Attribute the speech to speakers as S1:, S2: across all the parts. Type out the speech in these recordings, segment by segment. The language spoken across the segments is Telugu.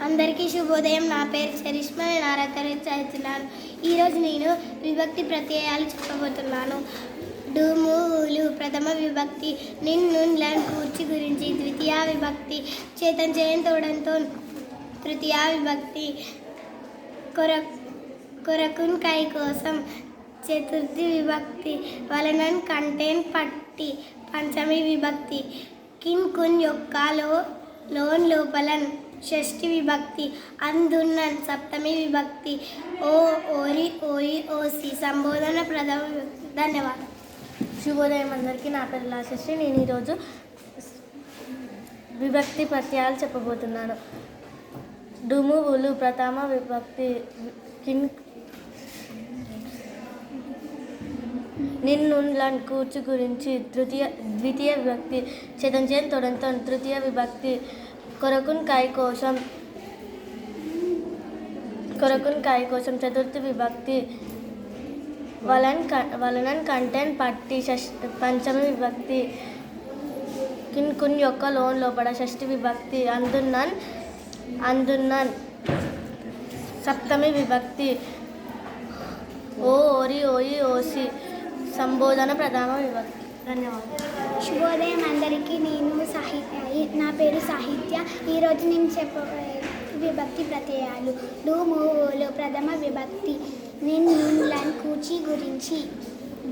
S1: అందరికీ శుభోదయం. నా పేరు చరిష్మా. నేను 6వ తరగతి చదువుతున్నాను. ఈరోజు నేను విభక్తి ప్రత్యయాలు చెప్పబోతున్నాను. డుములు ప్రథమ విభక్తి, నిన్నున్ కూర్చి గురించి ద్వితీయ విభక్తి, చేతన్ చేయన్ తోడంతో తృతీయ విభక్తి, కొరకున్ కై కోసం చతుర్థి విభక్తి, వలనన్ కంటేన్ పట్టి పంచమి విభక్తి, కిన్ కున్ యొక్క లోన్ లోపలన్ షష్ఠి విభక్తి, అందున్నన్ సప్తమి విభక్తి, ఓ ఓరి ఓయి ఓసి సంబోధన ప్రథమ విభక్తి. ధన్యవాదాలు.
S2: శుభోదయం అందరికీ. నా పేరు లాశశ్రీ. నేను ఈరోజు విభక్తి ప్రత్యయాలు చెప్పబోతున్నాను. డుమువులు ప్రథమ విభక్తి, నిన్నున్ కూర్చు గురించి ద్వితీయ విభక్తి, చేతన్ చేయన్ తోడంతో తృతీయ విభక్తి, కొరకున్ కాయ కోసం చతుర్థి విభక్తి, వలనన్ కంటెన్ పట్టి పంచమి విభక్తి, కిన్ కున్ యొక్క లోన్ లోపల షష్ఠి విభక్తి, అందున్నన్ సప్తమి విభక్తి, ఓ ఓరి ఓయి ఓసి సంబోధన ప్రథమ విభక్తి. ధన్యవాదాలు.
S1: శుభోదయం అందరికీ. నా పేరు సాహిత్య. ఈరోజు నేను చెప్పబోయే విభక్తి ప్రత్యయాలు. డుములు ప్రథమ విభక్తి, నిన్నున్ కూర్చి గురించి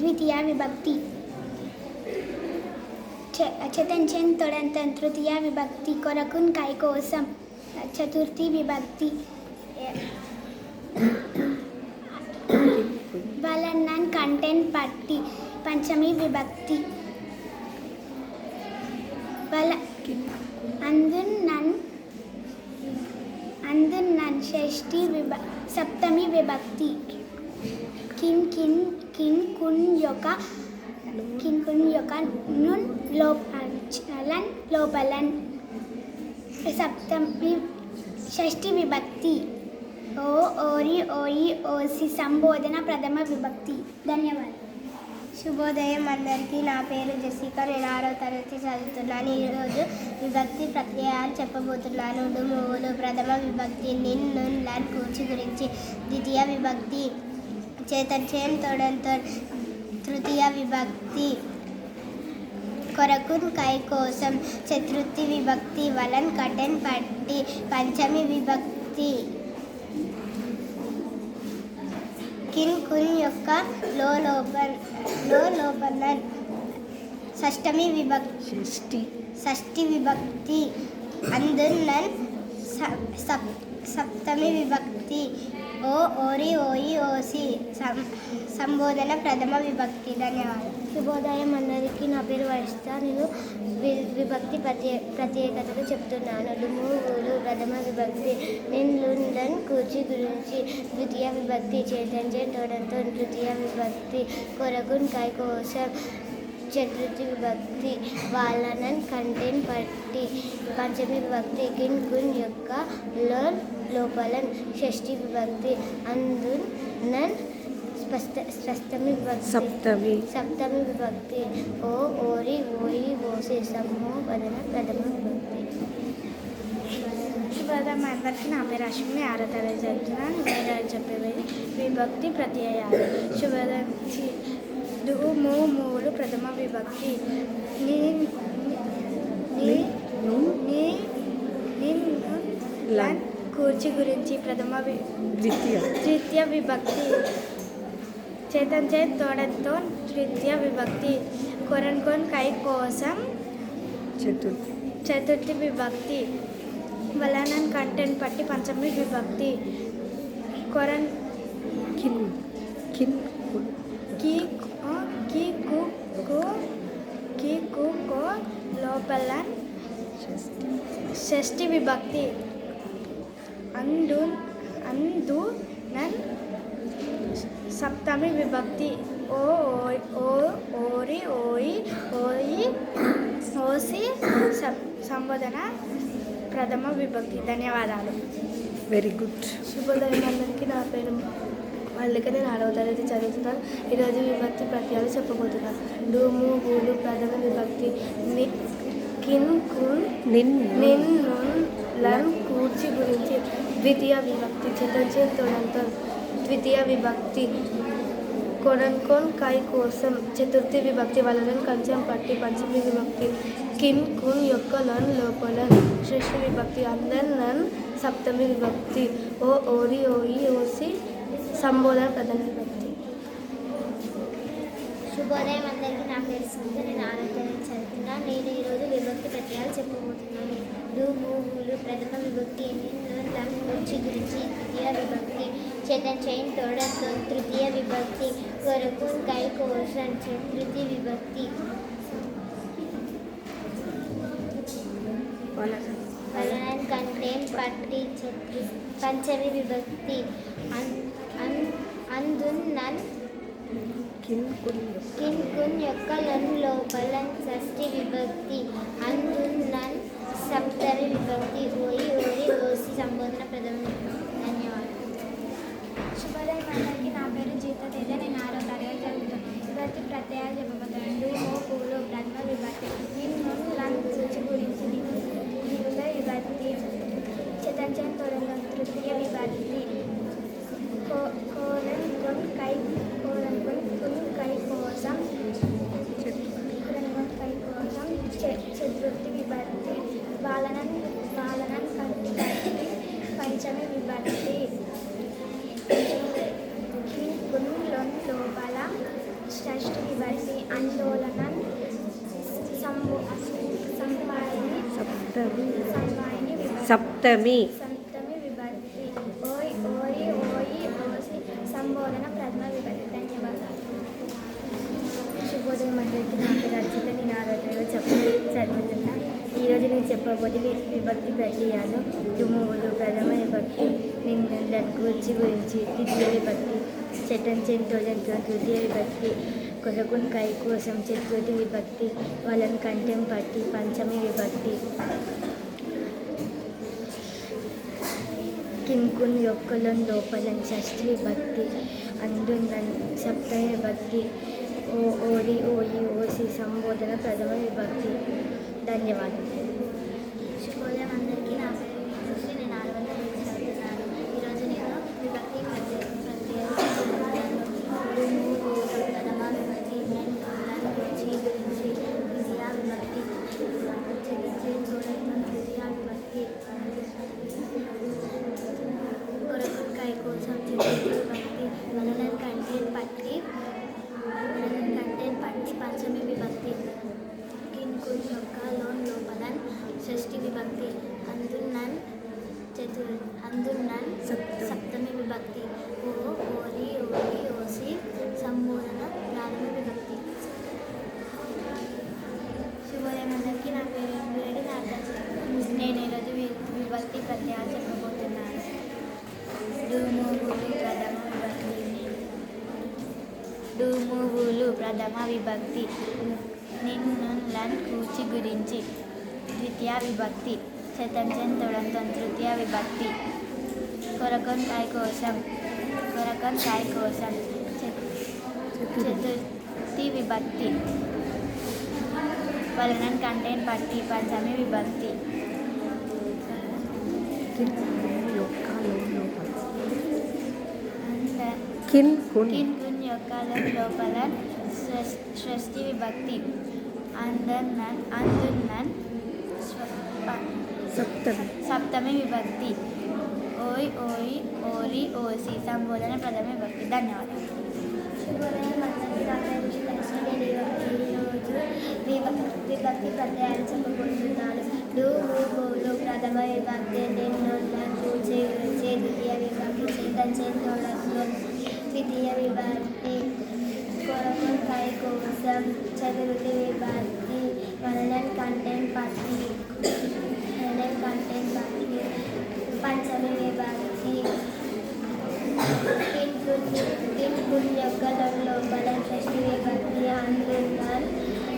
S1: ద్వితీయ విభక్తి, చేతన్ చేయన్ తోడంతో తృతీయ విభక్తి, కొరకున్ కై కోసం చతుర్థి విభక్తి, వలనన్ కంటెన్ పట్టి పంచమి విభక్తి, అందున్నన్ షష్ఠి సప్తమి విభక్తి, కిన్ కున్ యొక్క నున్ లోపలన్ సప్తమి షష్ఠి విభక్తి, ఓ ఓరి ఓయి ఓసి సంబోధన ప్రథమ విభక్తి. ధన్యవాదాలు. శుభోదయం అందరికీ. నా పేరు జెసికా. నేను 6వ తరగతి చదువుతున్నాను. ఈరోజు విభక్తి ప్రత్యయాలు చెప్పబోతున్నాను. డుములు ప్రథమ విభక్తి, నిన్నున్ కూర్చి గురించి ద్వితీయ విభక్తి, చేతన్ చేయన్ తోడంతో తృతీయ విభక్తి, కొరకున్ కై కోసం చతుర్థి విభక్తి, వలన్ కంటెన్ పట్టి పంచమి విభక్తి, కిన్ కున్ యొక్క లోపలన్ షష్ఠి విభక్తి, అందున్నన్ సప్తమి విభక్తి, ఓ ఓరి ఓయి ఓసి సంబోధన ప్రథమ విభక్తి. ధన్యవాదాలు.
S2: శుభోదయం అందరికీ. నా పేరు వర్షిత. నేను విభక్తి ప్రత్యేకతలు చెప్తున్నాను. డుమువులు ప్రథమ విభక్తి, నిన్నున్ కూర్చి గురించి ద్వితీయ విభక్తి, చేతన్ చేయన్ తోడంతో తృతీయ విభక్తి, కొరకున్ కై కోసం చతుర్థి విభక్తి, వలనన్ కంటెన్ పట్టి పంచమి విభక్తి, కిన్ కున్ యొక్క లోపలన్ షష్ఠి విభక్తి, అందున్నన్ సప్తమి విభక్తి, ఓ ఓరి ఓయి ఓసి సంబోధన ప్రథమ విభక్తి.
S1: శుభోదయం అందరికీ. నా పేరు అశ్విని. 6వ తరగతి చదువుతున్నాను. నేను చెప్పేది విభక్తి ప్రత్యయాలు. శుభోదయం. డుములు ప్రథమ విభక్తి, నిన్నున్ కూర్చి గురించి ద్వితీయ విభక్తి, చేతన్ చేయన్ తోడంతో తృతీయ విభక్తి, కొరకున్ కై కోసం చతుర్థి విభక్తి, వలనన్ కంటెన్ పట్టి పంచమి విభక్తి, లోపలన్ షష్ఠి విభక్తి, అందున్నన్ సప్తమి విభక్తి, ఓ ఓరి ఓయి ఓసి సంబోధన ప్రథమ విభక్తి. ధన్యవాదాలు.
S3: Very good.
S2: శుభోదయం అందరికీ. నా పేరు మల్లిక. నేను 6వ తరగతి చదువుతున్నాను. ఈరోజు విభక్తి ప్రత్యయాలు చెప్పబోతున్నాను. డుమువులు ప్రథమ విభక్తి, కిన్ కున్ నిన్నున్ కూర్చి గురించి ద్వితీయ విభక్తి చతంచెన్ తొడంతం ద్వితీయ విభక్తి కొనన్ కై కోసం చతుర్థి విభక్తి వలనన్ కంచం పట్టి పంచమి విభక్తి కిన్ కున్ యొక్క లన్ లోపల షష్ఠి విభక్తి అందన్ నన్ సప్తమి విభక్తి ఓ ఓరి ఓయి ఓసి సంబోధన ప్రధాన విభక్తి.
S1: శుభోదయం అందరికీ. నా పేరు సునీత. నేను 6వ తరగతి చదువుతున్నా. నేను ఈరోజు విభక్తి ప్రత్యయాలు చెప్పబోతున్నాను. డు ము ఊలు ప్రథమ విభక్తి గురించి ద్వితీయ విభక్తి చైన్ తోడంతో తృతీయ విభక్తి కొరకు కై కోసం చతుర్థి విభక్తి వలనన్ కంటేన్ పట్టి పంచమి విభక్తి అందున్ నన్ కిన్ కున్ యొక్క లన్ లోపల షష్ఠి విభక్తి అందున్ నన్ సప్తమి విభక్తి ఓయి ఓరి ఓసి సంబోధన ప్రథమ విభక్తి. ధన్యవాదాలు. శుభోదయం అందరికీ. నా పేరు జీత తేజ. నేను 6వ తరగతి చదువుతాను. విభక్తి ప్రత్యయాలు చెప్పబోతున్నాను. డు మో పూలు ప్రథమ విభక్తి నిన్ను లన్ సూచి గురించి నిలువ విభక్తి చతంచెన్ తొడంతం తృతీయ విభక్తి కోరన్ కున్ కై కోసం చతుర్థి విభక్తి బాలనన్ కంటి పంచమి విభక్తి కున్ లొన్ లోపల షష్ఠి విభక్తి ఆందోళనన్
S3: సప్తమి
S1: విభక్తి ఓయ్ ఓరి ఓయి ఓసి సంబోధన ప్రథమ విభక్తి. ధన్యవాదాలు.
S2: శుభోదయం అందరికీ. నా పేరు అర్చిత. నేను 6వ తరగతి చదువుతున్నా. ఈరోజు నేను చెప్పబోతే విభక్తి ప్రత్యయాలు తుములు ప్రథమ విభక్తి నిన్న గురించి ద్వితీయ విభక్తి చటంచెన్ తొడంతో తృతీయ విభక్తి కొరకున్ కై కోసం చతుర్థి విభక్తి వలన్ కంఠం పట్టి పంచమి విభక్తి కింకున్ యొక్కలన్ లోపలన్ షష్ఠి విభక్తి అందున్ సప్తమి విభక్తి ఓ ఓరి ఓయి ఓసి సంబోధన ప్రథమ విభక్తి. ధన్యవాదాలు.
S1: శుభోదయం అందరికీ. నా పేరు విజయశ్రీ. నేను 6వ తరగతి చదువుతున్నాను. ఈరోజు నేను విభక్తి ప్రత్యయాలు చెప్పబోతున్నాను. డు ము ఊలు ప్రథమ విభక్తి నిన్ కున్ గురించి ద్వితీయ విభక్తి చతుర్థి తోడంతం తృతీయ విభక్తి కొరకు కై కోసం చతుర్థి విభక్తి వలనన్ కంటేన్ పట్టి పంచమి విభక్తి కిన్ కున్ యొక్క లోన్ లోపలన్ షష్ఠి విభక్తి అందున్నన్ సప్తమి విభక్తి ఓ ఓరి ఓరి ఓసి సంబోధన ప్రాథమ విభక్తి. శుభోదయం అందరికీ. నా పేరు ఎంబిరెడ్డి. నేను ఈరోజు విభక్తి ప్రత్యయాలు చెప్పబోతున్నాను. డు ము ఊలు ప్రథమ విభక్తి డు ము ఊలు ప్రథమ విభక్తి నిన్ను లన్ కూచి గురించి ద్వితీయ విభక్తి చతంచెన్ తొడంతం తృతీయ విభక్తి కొరకన్ కై కోసం చతుర్థి విభక్తి వలనన్ కంటేన్ పట్టి పంచమి విభక్తి కిన్ కున్ యొక్క లోపల షష్ఠి విభక్తి అందున్నన్ సప్తమి విభక్తి ఓయ్ ఓయి ఓరి ఓసి సంబోధన ప్రథమ విభక్తి. ధన్యవాదాలు. శుభోదయం అందరికీ. నా పేరు నేను ఈరోజు విభక్తి ప్రత్యయాలు చెప్పబోతున్నాను. డు ము ఊలు ప్రథమ విభక్తి నిన్ను కూచి గురించి ద్వితీయ విభక్తి చైతన్యం తోడంతో ద్వితీయ విభక్తి కొరకు కై కోసం చతుర్థి విభక్తి వలనన్ కంటేన్ పట్టి పంచమి విభక్తి కిన్ కున్ యొక్క లోపల షష్ఠి విభక్తి అందున్నన్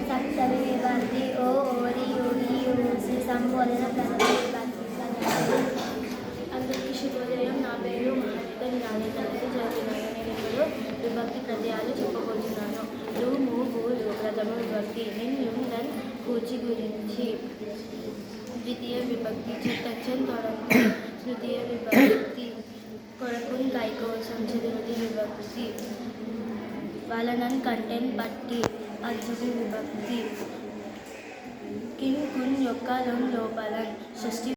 S1: సప్తమి విభక్తి ఓ ఓరి ఓయి ఓసి సంబోధన ప్రథమ విభక్తి.
S2: అందరికీ శుభోదయం. నా పేరు మహానిత. నేను 6వ తరగతి చదువుతున్నాను. నేను ఇప్పుడు విభక్తి ప్రత్యయాలు చెప్పబోతున్నాను. డు ము ఊలు ప్రథమ విభక్తి నిన్ను లన్ కూచి గురించి ద్వితీయ విభక్తి చతంచెన్ తొడంతం తృతీయ విభక్తి కొరకున్ కై కోసం చతుర్థి విభక్తి వలనన్ కంటెన్ పట్టి పంచమి విభక్తి కిన్ కున్ యొక్క లోపలన్ షష్ఠి